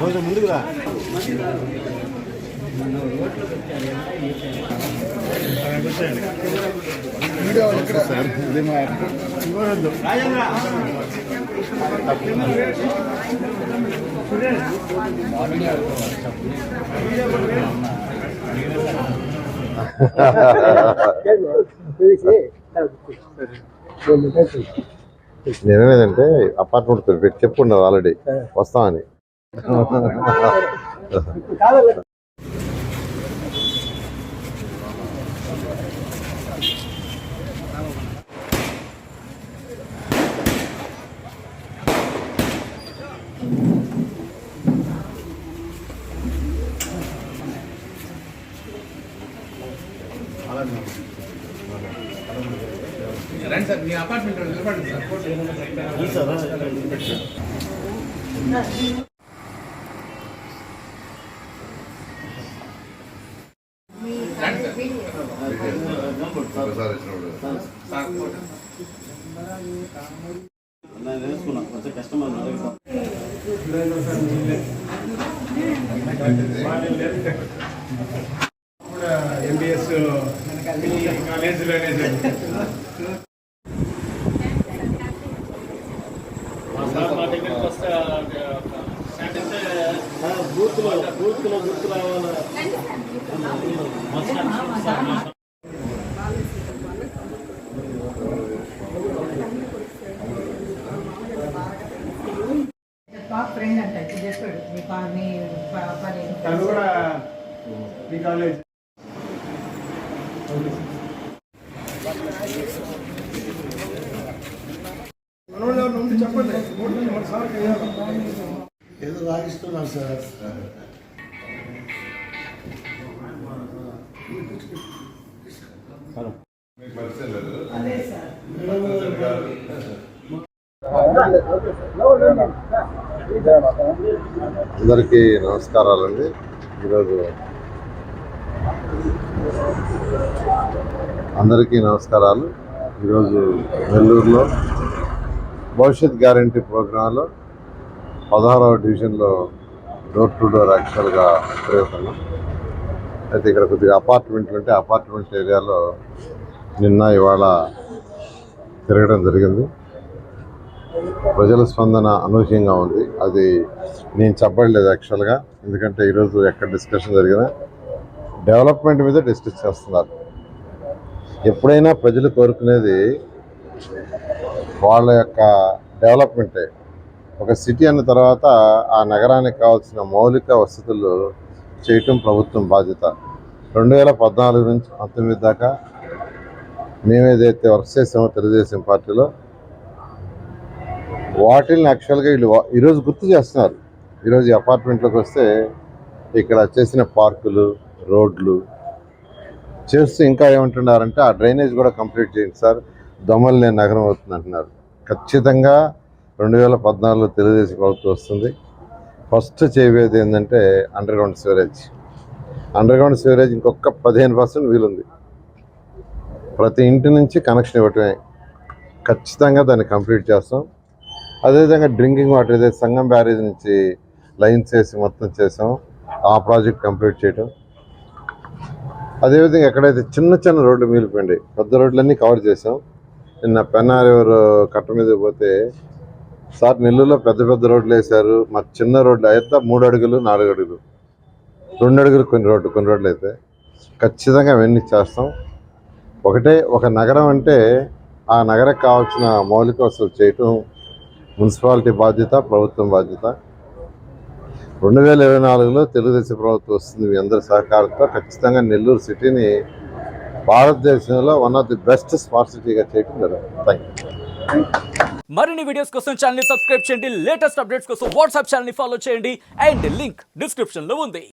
కొంచెం ముందుకు రా. సార్ ఇది మా నేనేదంటే అపార్ట్మెంట్ పెట్టి చెప్పుకున్నారు ఆల్రెడీ వస్తామని. రండి సార్, మీ అపార్ట్మెంట్ నిలబడండి సార్. కొంచెం కష్టం ఎంబీఎస్ కాలేజీలోనే బూత్లో గుర్తు రావాలి. ఫ్రెండ్ అంట చెప్పాడు తను కూడా మీ కాలేజ్ చెప్పండి. ఏదో రాగిస్తున్నాను సార్. అందరికీ నమస్కారాలండి. ఈరోజు అందరికీ నమస్కారాలు. ఈరోజు నెల్లూరులో భవిష్యత్ గ్యారంటీ ప్రోగ్రాంలో 16వ డివిజన్లో డోర్ టు డోర్ యాక్చువల్గా తిరుగుతున్నాం. అయితే ఇక్కడ కొద్దిగా అపార్ట్మెంట్లు ఉంటే అపార్ట్మెంట్ ఏరియాలో నిన్న ఇవాళ తిరగడం జరిగింది. ప్రజల స్పందన అనూహ్యంగా ఉంది. అది నేను చెప్పలేదు యాక్చువల్గా, ఎందుకంటే ఈరోజు ఎక్కడ డిస్కషన్ జరిగినా డెవలప్మెంట్ మీద డిస్కస్ చేస్తున్నారు. ఎప్పుడైనా ప్రజలు కోరుకునేది వాళ్ళ యొక్క డెవలప్మెంటే. ఒక సిటీ అన్న తర్వాత ఆ నగరానికి కావాల్సిన మౌలిక వసతులు చేయటం ప్రభుత్వం బాధ్యత. 2014 నుంచి 19 దాకా మేమేదైతే వర్క్ చేసామో తెలుగుదేశం పార్టీలో వాటిల్ని యాక్చువల్గా వీళ్ళు ఈరోజు గుర్తు చేస్తున్నారు. ఈరోజు ఈ అపార్ట్మెంట్లోకి వస్తే ఇక్కడ చేసిన పార్కులు, రోడ్లు చేస్తూ ఇంకా ఏమంటున్నారంటే ఆ డ్రైనేజ్ కూడా కంప్లీట్ చేయండి సార్, దొమ్మలు లేని నగరం అవుతుంది అంటున్నారు. ఖచ్చితంగా 2014లో తెలుగుదేశం ప్రభుత్వం వస్తుంది. ఫస్ట్ చేయబోయేది ఏంటంటే అండర్గ్రౌండ్ సివరేజ్. అండర్గ్రౌండ్ సివరేజ్ ఇంకొక 15% వీలుంది. ప్రతి ఇంటి నుంచి కనెక్షన్ ఇవ్వటమే. ఖచ్చితంగా దాన్ని కంప్లీట్ చేస్తాం. అదేవిధంగా డ్రింకింగ్ వాటర్ ఏదైతే సంగం బ్యారేజ్ నుంచి లైన్స్ వేసి మొత్తం చేసాం, ఆ ప్రాజెక్ట్ కంప్లీట్ చేయటం. అదేవిధంగా ఎక్కడైతే చిన్న చిన్న రోడ్లు మిగిలిపోయింది, పెద్ద రోడ్లన్నీ కవర్ చేసాం. నిన్న పెన్నా రివర్ కట్ట మీద పోతే సార్ నెల్లూరులో పెద్ద పెద్ద రోడ్లు వేశారు, మా చిన్న రోడ్లు అయితే 3 అడుగులు 4 అడుగులు 2 అడుగులు కొన్ని రోడ్లు అయితే ఖచ్చితంగా అవన్నీ చేస్తాం. ఒకటే ఒక నగరం అంటే ఆ నగరకు కావాల్సిన మౌలిక వసతులు చేయటం మున్సిపాలిటీ బాధ్యత, ప్రభుత్వం బాధ్యత. 2024లో తెలుగుదేశం ప్రభుత్వం వస్తుంది. మీ అందరి సహకారంతో ఖచ్చితంగా నెల్లూరు సిటీని భారతదేశంలో one of the best smart సిటీగా చేయడం జరుగుతుంది. Thank you. మరిన్ని వీడియోస్ కోసం ఛానల్ ని సబ్స్క్రైబ్ చేయండి. లేటెస్ట్ అప్డేట్స్ కోసం వాట్సాప్ ఛానల్ ని ఫాలో చేయండి. అండ్ లింక్ డిస్క్రిప్షన్ లో ఉంది.